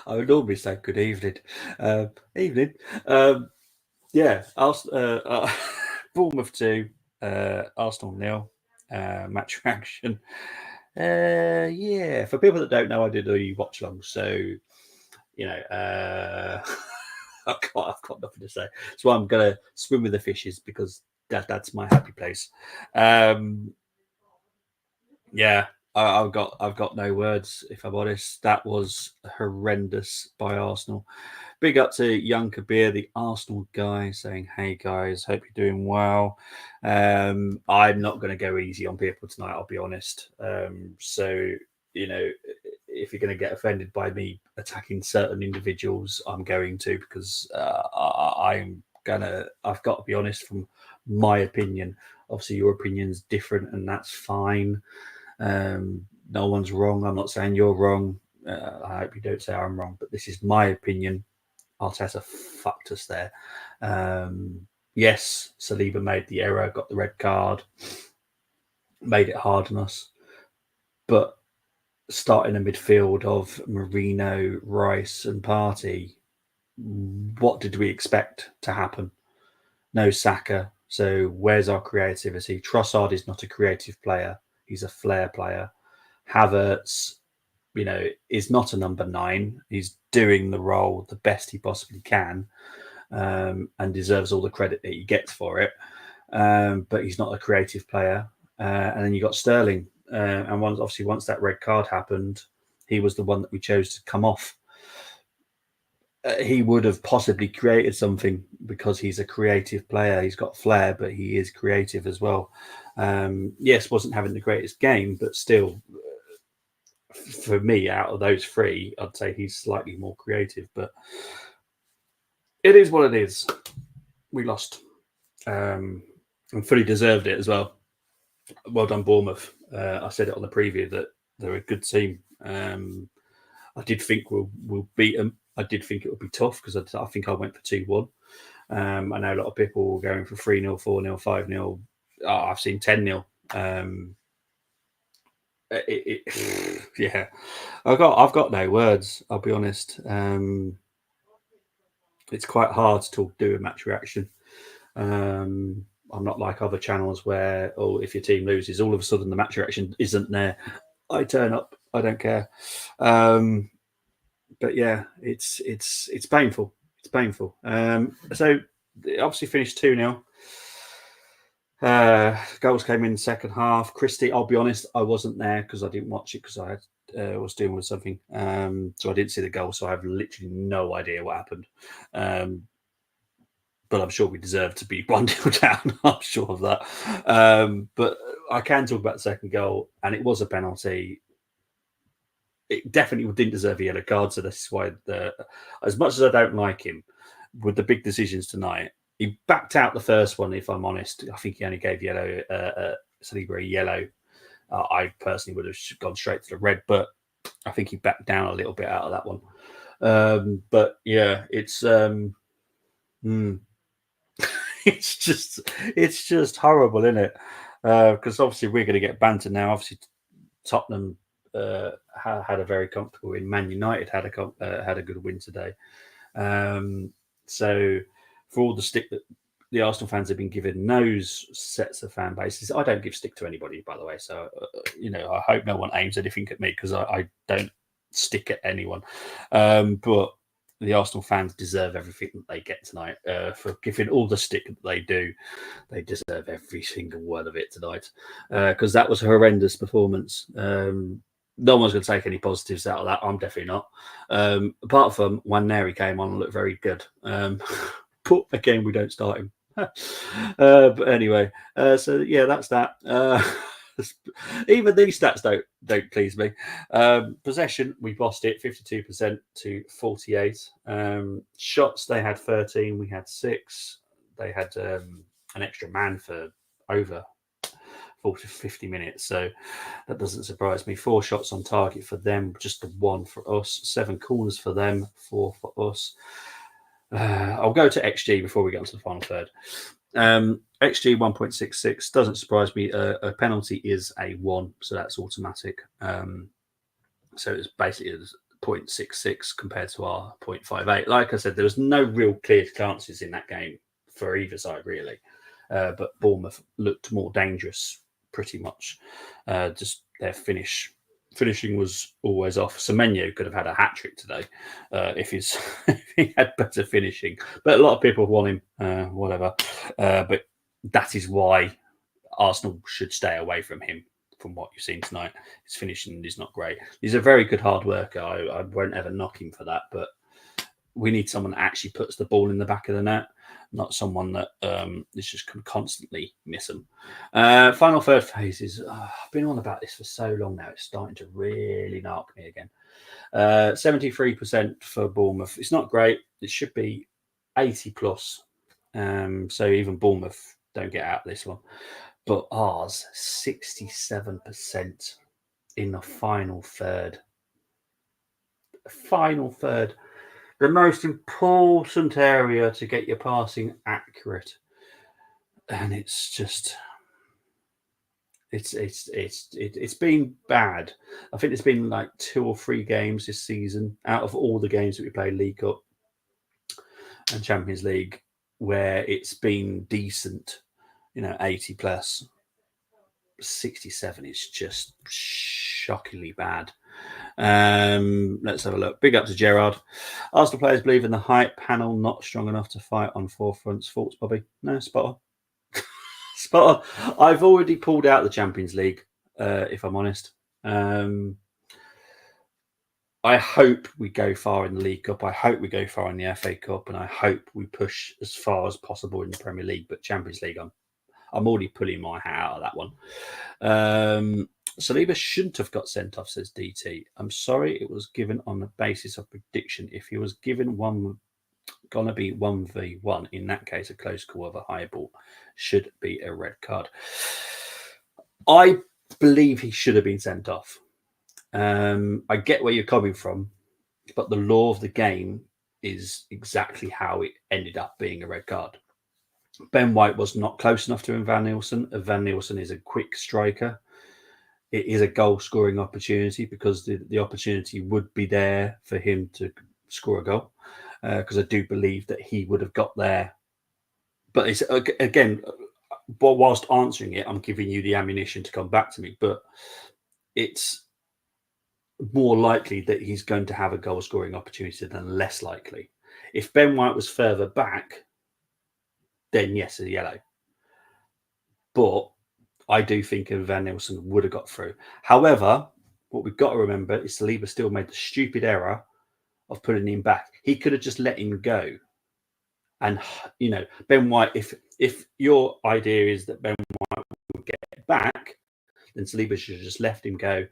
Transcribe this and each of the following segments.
I would normally say good evening. Evening. Yeah, Bournemouth 2, Arsenal 0, match reaction. Yeah, for people that don't know, I do the watch long, so I've got nothing to say. So I'm gonna swim with the fishes because that's my happy place. Um, yeah, I've got no words if I'm honest. That was horrendous by Arsenal. Big up to young Kabir, the Arsenal guy, saying, "Hey guys, hope you're doing well." I'm not going to go easy on people tonight. I'll be honest. So you know, if you're going to get offended by me attacking certain individuals, I'm going to because I'm gonna. I've got to be honest from my opinion. Obviously, your opinion's different, and that's fine. Um, no one's wrong. I'm not saying you're wrong. I hope you don't say I'm wrong, but this is my opinion. Arteta fucked us there. Um, yes, Saliba made the error, got the red card, made it hard on us. But starting a midfield of Marino, Rice, and Partey, what did we expect to happen? No Saka. So where's our creativity? Trossard is not a creative player. He's a flair player. Havertz, is not a number 9. He's doing the role the best he possibly can, and deserves all the credit that he gets for it. But he's not a creative player. And then you got Sterling, and once that red card happened, he was the one that we chose to come off. He would have possibly created something because he's a creative player. He's got flair, but he is creative as well. Yes, wasn't having the greatest game, but still, for me, out of those three, I'd say he's slightly more creative. But it is what it is. We lost, and fully deserved it as well. Well done, Bournemouth. I said it on the preview that they're a good team. I did think we'll beat them. I did think it would be tough because I think I went for 2-1. I know a lot of people were going for 3-0, 4-0, 5-0. I've seen 10-0. Yeah, I've got no words. I'll be honest. It's quite hard to do a match reaction. I'm not like other channels where, if your team loses, all of a sudden the match reaction isn't there. I turn up. I don't care. But yeah, it's painful. It's painful. So obviously finished 2-0. Goals came in the second half. Christie, I'll be honest, I wasn't there because I didn't watch it because I was dealing with something. So I didn't see the goal. So I have literally no idea what happened. But I'm sure we deserve to be 1-0 down. I'm sure of that. But I can talk about the second goal, and it was a penalty. It definitely didn't deserve a yellow card. So this is why, as much as I don't like him, with the big decisions tonight, he backed out the first one. If I'm honest, I think he only gave Saliba a yellow. I personally would have gone straight to the red, but I think he backed down a little bit out of that one. But yeah, it's it's just horrible, isn't it? Because obviously we're going to get banter now. Obviously, Tottenham had a very comfortable win. Man United had a good win today. So for all the stick that the Arsenal fans have been given those sets of fan bases, I don't give stick to anybody, by the way. So I hope no one aims anything at me because I don't stick at anyone. But the Arsenal fans deserve everything that they get tonight for giving all the stick that they do. They deserve every single word of it tonight because that was a horrendous performance. No one's going to take any positives out of that. I'm definitely not. Apart from when Neri came on and looked very good. But again, we don't start him. But anyway, so yeah, that's that. Even these stats don't please me. Possession, we lost it 52% to 48. Shots, they had 13, we had 6. They had an extra man for over 40 50 minutes, so that doesn't surprise me. 4 shots on target for them, just the 1 for us. 7 corners for them, 4 for us. I'll go to XG before we get onto the final third. XG 1.66 doesn't surprise me. A penalty is a 1, so that's automatic. So it's basically 0.66 compared to our 0.58. Like I said, there was no real clear chances in that game for either side, really. But Bournemouth looked more dangerous, pretty much. Just their finishing was always off. Semenyo could have had a hat trick today if he had better finishing. But a lot of people want him, whatever. But that is why Arsenal should stay away from him. From what you've seen tonight, his finishing is not great. He's a very good hard worker. I won't ever knock him for that, but we need someone that actually puts the ball in the back of the net, not someone that is just constantly miss them. Final third phases. I've been on about this for so long now. It's starting to really narc me again. 73% for Bournemouth. It's not great. It should be 80 plus. So even Bournemouth don't get out of this one. But ours, 67% in the final third. Final third. The most important area to get your passing accurate. And it's just... It's been bad. I think there's been like 2 or 3 games this season out of all the games that we played, League Cup and Champions League, where it's been decent. 80 plus. 67 is just shockingly bad. Let's have a look. Big up to Gerard. Arsenal players believe in the hype panel not strong enough to fight on 4 fronts. Thoughts, Bobby? No, spot on. Spot on. I've already pulled out the Champions League, if I'm honest. I hope we go far in the League Cup. I hope we go far in the FA Cup, and I hope we push as far as possible in the Premier League. But Champions League, I'm already pulling my hat out of that one. Saliba shouldn't have got sent off, says DT. I'm sorry, it was given on the basis of prediction. If he was given gonna be 1v1, in that case, a close call of a high ball should be a red card. I believe he should have been sent off. I get where you're coming from, but the law of the game is exactly how it ended up being a red card. Ben White was not close enough to Van Nielsen. Van Nielsen is a quick striker. It is a goal-scoring opportunity because the opportunity would be there for him to score a goal, because I do believe that he would have got there. But it's, again, whilst answering it, I'm giving you the ammunition to come back to me. But it's more likely that he's going to have a goal-scoring opportunity than less likely. If Ben White was further back, then yes, a yellow. But I do think Van Nielsen would have got through. However, what we've got to remember is Saliba still made the stupid error of putting him back. He could have just let him go. And, Ben White, if your idea is that Ben White would get back, then Saliba should have just left him go.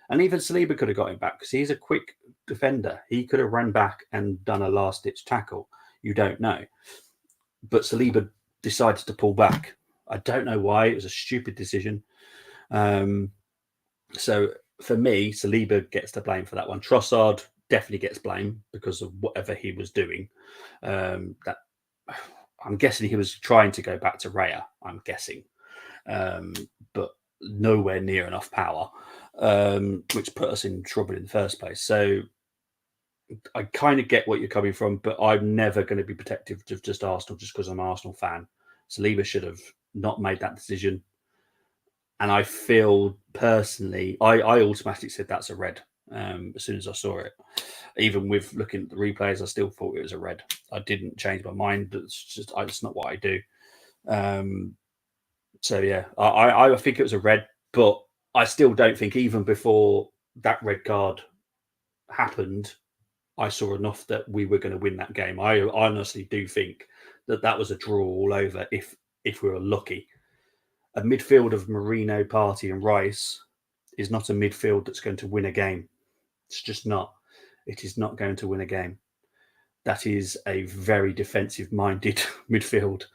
And even Saliba could have got him back because he's a quick defender. He could have run back and done a last-ditch tackle. You don't know. But Saliba decided to pull back. I don't know why. It was a stupid decision. So for me, Saliba gets the blame for that one. Trossard definitely gets blame because of whatever he was doing. That I'm guessing he was trying to go back to Raya. I'm guessing, but nowhere near enough power, which put us in trouble in the first place. So I kind of get what you're coming from, but I'm never going to be protective of just Arsenal just because I'm an Arsenal fan. Saliba should have not made that decision. And I feel personally, I automatically said that's a red as soon as I saw it. Even with looking at the replays, I still thought it was a red. I didn't change my mind. It's not what I do. So, yeah, I think it was a red, but I still don't think even before that red card happened, I saw enough that we were going to win that game. I honestly do think that was a draw all over if we were lucky. A midfield of Marino, Partey and Rice is not a midfield that's going to win a game. It's just not. It is not going to win a game. That is a very defensive-minded midfield.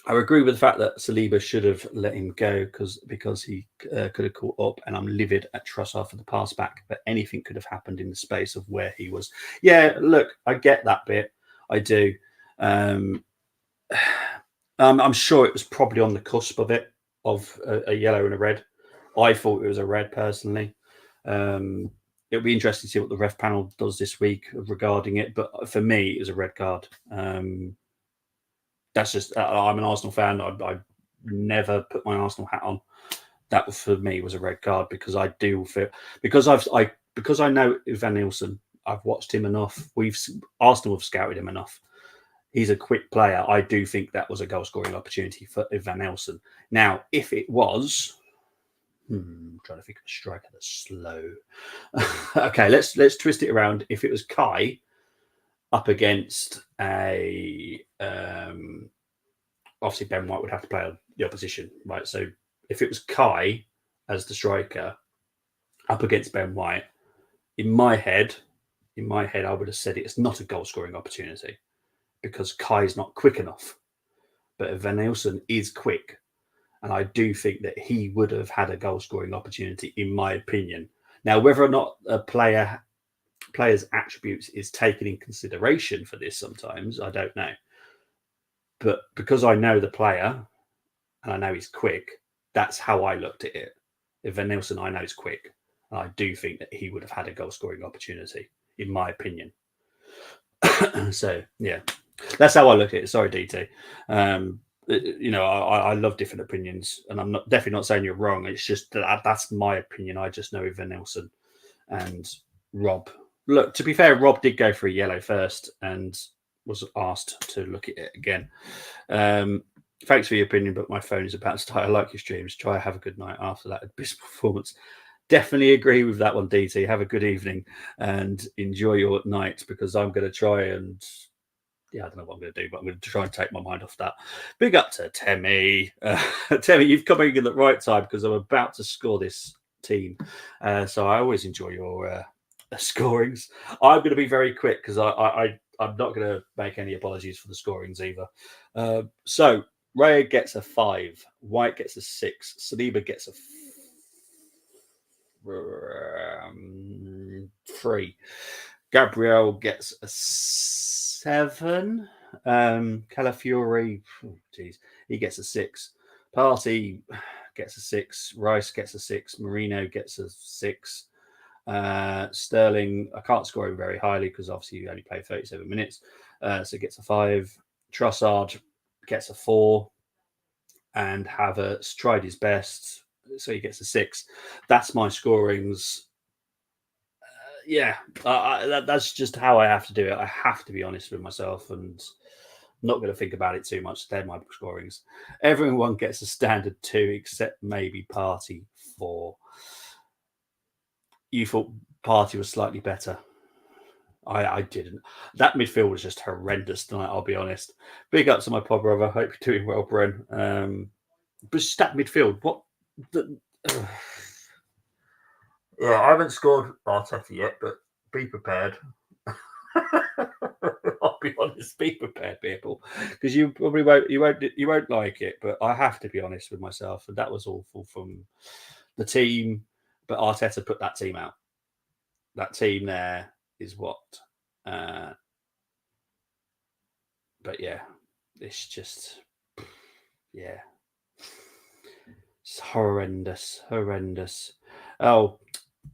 I agree with the fact that Saliba should have let him go because he could have caught up, and I'm livid at Trossard for the pass back. But anything could have happened in the space of where he was. Yeah, look, I get that bit. I do. I'm sure it was probably on the cusp of it, of a yellow and a red. I thought it was a red personally. it'll be interesting to see what the ref panel does this week regarding it. But for me, it was a red card. That's just I'm an Arsenal fan. I never put my Arsenal hat on. That for me was a red card because I do feel because I know Van Nielsen. I've watched him enough. Arsenal have scouted him enough. He's a quick player. I do think that was a goal scoring opportunity for Van Nielsen. Now, if it was, I'm trying to think of a striker that's slow. Okay, let's twist it around. If it was Kai up against a obviously Ben White would have to play on the opposition, right? So if it was Kai as the striker up against Ben White, in my head, I would have said it's not a goal scoring opportunity because Kai is not quick enough. But Van Nielsen is quick, and I do think that he would have had a goal scoring opportunity, in my opinion. Now, whether or not a player's attributes is taken in consideration for this, sometimes I don't know. But because I know the player and I know he's quick, that's how I looked at it. If Van Nielsen, I know is quick, and I do think that he would have had a goal scoring opportunity, in my opinion. So yeah, that's how I look at it. Sorry, DT. I love different opinions, and I'm definitely not saying you're wrong. It's just that's my opinion. I just know Van Nielsen and Rob. Look, to be fair, Rob did go for a yellow first and was asked to look at it again. Thanks for your opinion, but my phone is about to die. I like your streams. Try have a good night after that abysmal performance. Definitely agree with that one, DT. Have a good evening and enjoy your night because I'm going to try and I don't know what I'm going to do, but I'm going to try and take my mind off that. Big up to Temmie. Temmie, you've come in at the right time because I'm about to score this team. So I always enjoy your scorings. I'm going to be very quick because I'm not going to make any apologies for the scorings either. So Raya gets a 5. White gets a 6. Saliba gets a 3. Gabriel gets a 7. Calafiore, he gets a 6. Partey gets a 6. Rice gets a 6. Marino gets a 6. Sterling, I can't score him very highly because obviously you only play 37 minutes. So gets a 5. Trossard gets a 4. And Havertz tried his best, so he gets a 6. That's my scorings. That's just how I have to do it. I have to be honest with myself and not going to think about it too much. They're my scorings. Everyone gets a standard 2 except maybe Partey 4. You thought Partey was slightly better. I didn't. That midfield was just horrendous tonight, I'll be honest. Big up to my pod brother. Hope you're doing well, Bren. But just that midfield, what the... Yeah, I haven't scored Arteta yet, but be prepared. I'll be honest, be prepared, people, because you probably won't like it. But I have to be honest with myself, and that was awful from the team. But Arteta put that team out. That team there is what. But yeah, it's just it's horrendous. Oh,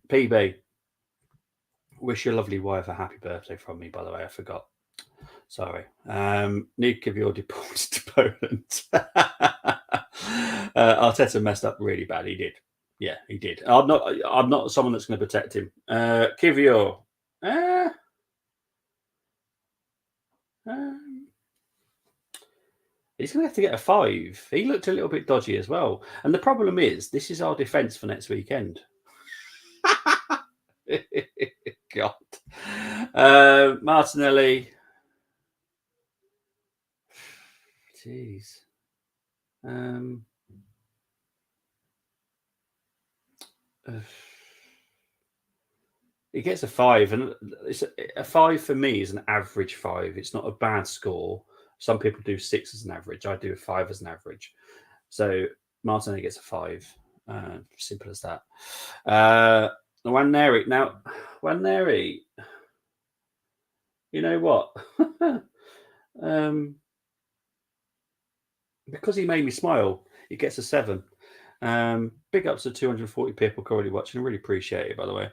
PB. Wish your lovely wife a happy birthday from me, by the way. I forgot. Sorry. Need to give your deported to Poland. Arteta messed up really bad. He did. Yeah, he did. I'm not someone that's going to protect him. Kivio. He's going to have to get a 5. He looked a little bit dodgy as well. And the problem is, this is our defence for next weekend. God. Martinelli. Jeez. He gets a 5, and it's a 5 for me is an average 5. It's not a bad score. Some people do 6 as an average. I do a 5 as an average. So Martinelli gets a 5. Simple as that. Waneri. Now, Waneri, you know what? Because he made me smile, he gets a 7. Big ups to 240 people currently watching. I really appreciate it, by the way.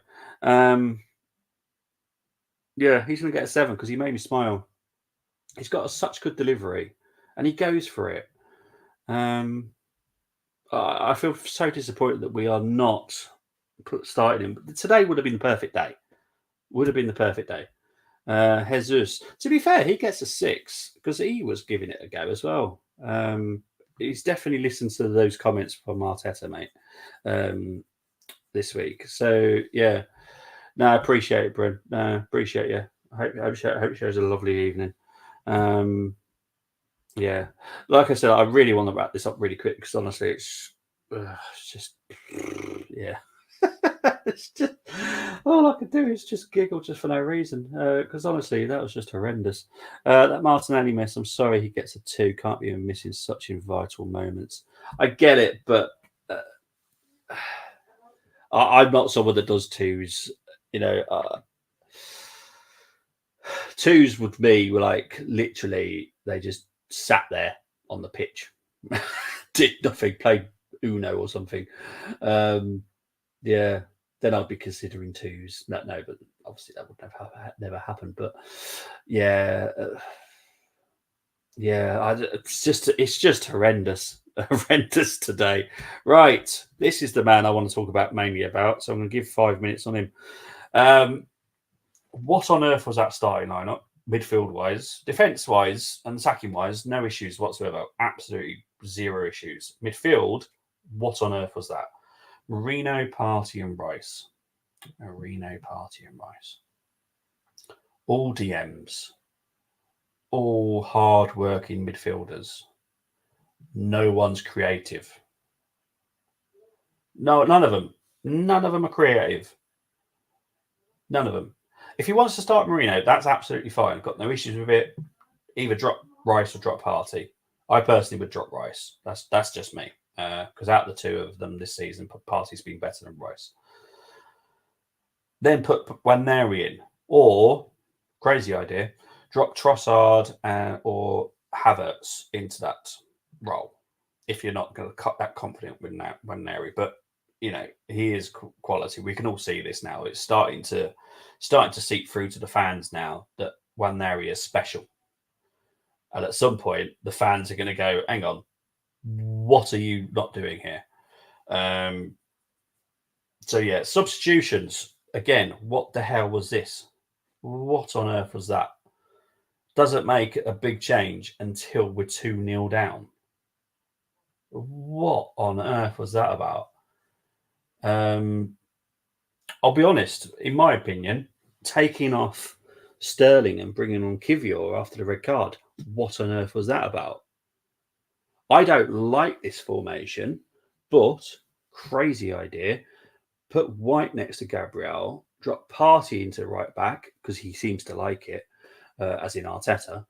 Yeah, he's going to get a 7 because he made me smile. He's got such good delivery, and he goes for it. I feel so disappointed that we are not starting him. Today would have been the perfect day. Would have been the perfect day. Jesus. To be fair, he gets a 6 because he was giving it a go as well. He's definitely listened to those comments from Arteta, mate, this week. So yeah, no, I appreciate it, Bryn. No, appreciate you. I hope it shows a lovely evening. Yeah, like I said, I really want to wrap this up really quick because honestly, it's just yeah. It's just all I could do is just giggle just for no reason. Because honestly, that was just horrendous. That Martinelli miss. I'm sorry he gets a 2. Can't be missing such in vital moments. I get it, but I'm not someone that does 2s. You know, 2s with me were like literally they just sat there on the pitch, did nothing, played Uno or something. Yeah, then I'd be considering 2s. No, but obviously that would never happen. But yeah, it's just horrendous, horrendous today. Right, this is the man I want to talk about mainly about. So I'm going to give 5 minutes on him. What on earth was that starting lineup? Midfield wise, defense wise, and attacking wise, no issues whatsoever. Absolutely zero issues. Midfield, what on earth was that? Marino, Partey, and Rice. Marino, Partey, and Rice. All DMs. All hard-working midfielders. No one's creative. No, none of them. None of them are creative. None of them. If he wants to start Marino, that's absolutely fine. Got no issues with it. Either drop Rice or drop Partey. I personally would drop Rice. That's just me. Because out of the two of them this season, Partey's been better than Rice. Then put Waneri in. Or, crazy idea, drop Trossard or Havertz into that role. If you're not going to cut that confident with Waneri. But, you know, he is quality. We can all see this now. It's starting to seep through to the fans now that Waneri is special. And at some point, the fans are going to go, hang on, what are you not doing here? So, yeah, substitutions. Again, what the hell was this? What on earth was that? Doesn't make a big change until we're 2-0 down. What on earth was that about? I'll be honest, in my opinion, taking off Sterling and bringing on Kivior after the red card, what on earth was that about? I don't like this formation, but crazy idea. Put White next to Gabriel, drop Partey into right back because he seems to like it, as in Arteta.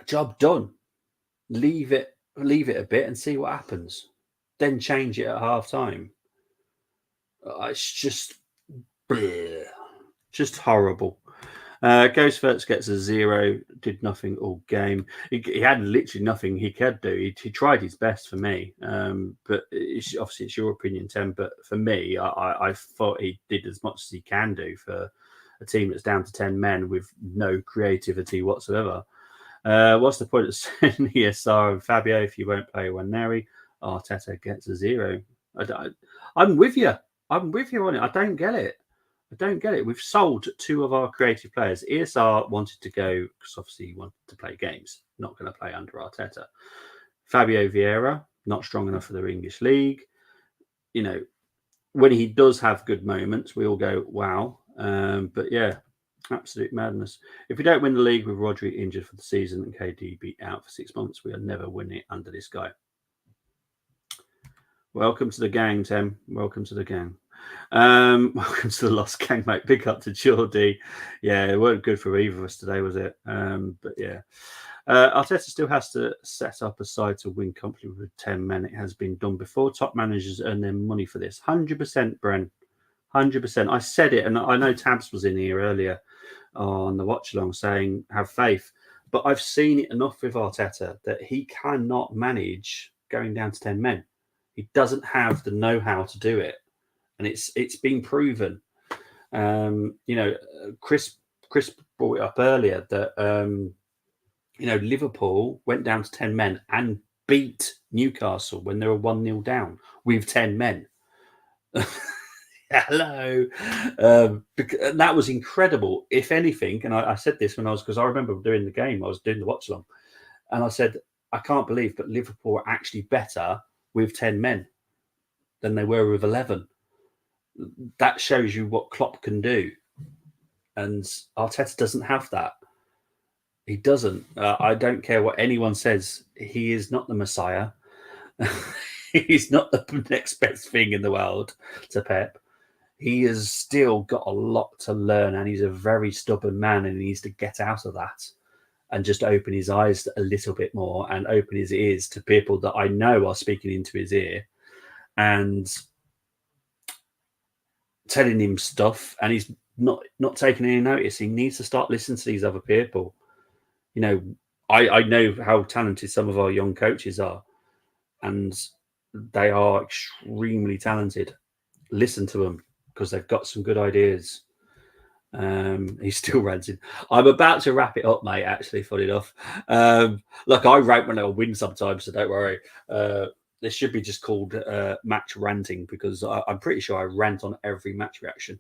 Job done. Leave it a bit and see what happens. Then change it at half time. It's just horrible. Ghostfurts gets a 0, did nothing all game. He had literally nothing he could do. He tried his best for me, but obviously it's your opinion, Tim. But for me, I thought he did as much as he can do for a team that's down to 10 men with no creativity whatsoever. What's the point of saying ESR and Fabio if you won't play Waneri? Arteta gets a 0. I'm with you. I'm with you on it. I don't get it. We've sold 2 of our creative players. ESR wanted to go because obviously he wanted to play games, not going to play under Arteta. Fabio Vieira, not strong enough for the English league. You know, when he does have good moments, we all go, wow. But yeah, absolute madness. If we don't win the league with Rodri injured for the season and KDB out for 6 months, we are never winning under this guy. Welcome to the gang, Tim. Welcome to the gang. Welcome to the Lost Gang, mate. Big up to Geordie. Yeah, it weren't good for either of us today, was it? But yeah. Arteta still has to set up a side to win comfortably with 10 men. It has been done before. Top managers earn their money for this. 100%, Bren. 100%. I said it, and I know Tabs was in here earlier on the watch along saying have faith. But I've seen it enough with Arteta that he cannot manage going down to 10 men. He doesn't have the know-how to do it, and it's been proven. Chris brought it up earlier that Liverpool went down to 10 men and beat Newcastle when they were 1-0 down with 10 men. Hello. And that was incredible. If anything, and I said this because I remember doing the game, I was doing the watch along, and I said, I can't believe, but Liverpool are actually better with 10 men than they were with 11. That shows you what Klopp can do. And Arteta doesn't have that. He doesn't. I don't care what anyone says. He is not the Messiah. He's not the next best thing in the world to Pep. He has still got a lot to learn, and he's a very stubborn man, and he needs to get out of that and just open his eyes a little bit more and open his ears to people that I know are speaking into his ear and telling him stuff, and he's not taking any notice. He needs to start listening to these other people. I know how talented some of our young coaches are, and they are extremely talented. Listen to them because they've got some good ideas. He's still ranting. I'm about to wrap it up, mate, actually, funny enough. Look, I rant when I win sometimes, so don't worry. This should be just called match ranting, because I'm pretty sure I rant on every match reaction.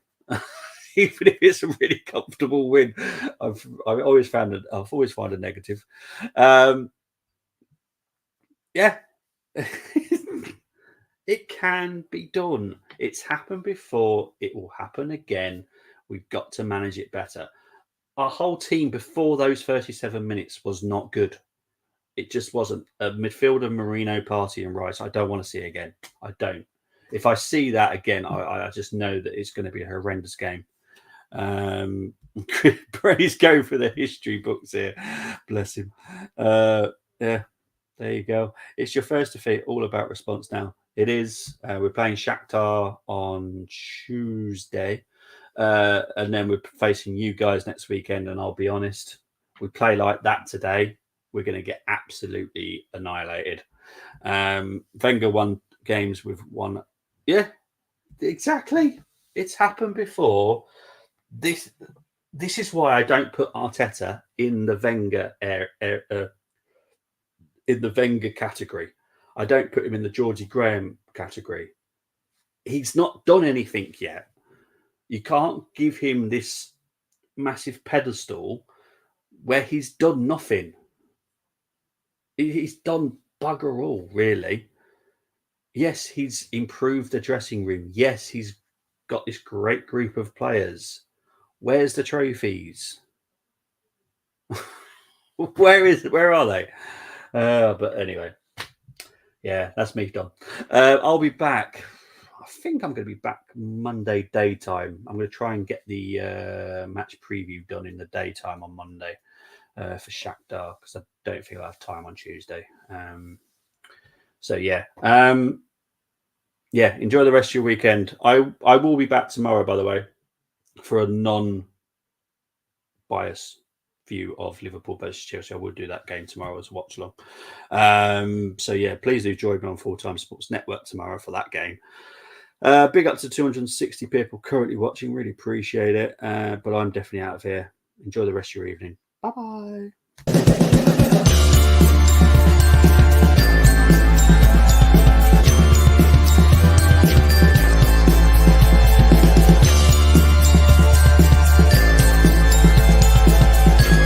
Even if it's a really comfortable win, I've always found a negative. Yeah. It can be done. It's happened before. It will happen again. We've got to manage it better. Our whole team before those 37 minutes was not good. It just wasn't. A midfielder, Marino, Partey and Rice, I don't want to see again. I don't. If I see that again, I just know that it's going to be a horrendous game. Brady's going for the history books here. Bless him. Yeah, there you go. It's your first defeat. All about response now. It is. We're playing Shakhtar on Tuesday. And then we're facing you guys next weekend. And I'll be honest, we play like that today, we're going to get absolutely annihilated. Wenger won games with one. Yeah, exactly. It's happened before. This is why I don't put Arteta in the Wenger in the Wenger category. I don't put him in the Georgie Graham category. He's not done anything yet. You can't give him this massive pedestal where he's done nothing. He's done bugger all, really. Yes, he's improved the dressing room. Yes, he's got this great group of players. Where's the trophies? Where are they? But anyway, yeah, that's me done. I'll be back. I think I'm going to be back Monday daytime. I'm going to try and get the match preview done in the daytime on Monday for Shakhtar, because I don't think I'll have time on Tuesday. So yeah, enjoy the rest of your weekend. I will be back tomorrow, by the way, for a non-bias view of Liverpool versus Chelsea. I will do that game tomorrow as a watch along. So yeah, please do join me on Full Time Sports Network tomorrow for that game. Big up to 260 people currently watching. Really appreciate it. But I'm definitely out of here. Enjoy the rest of your evening. Bye-bye.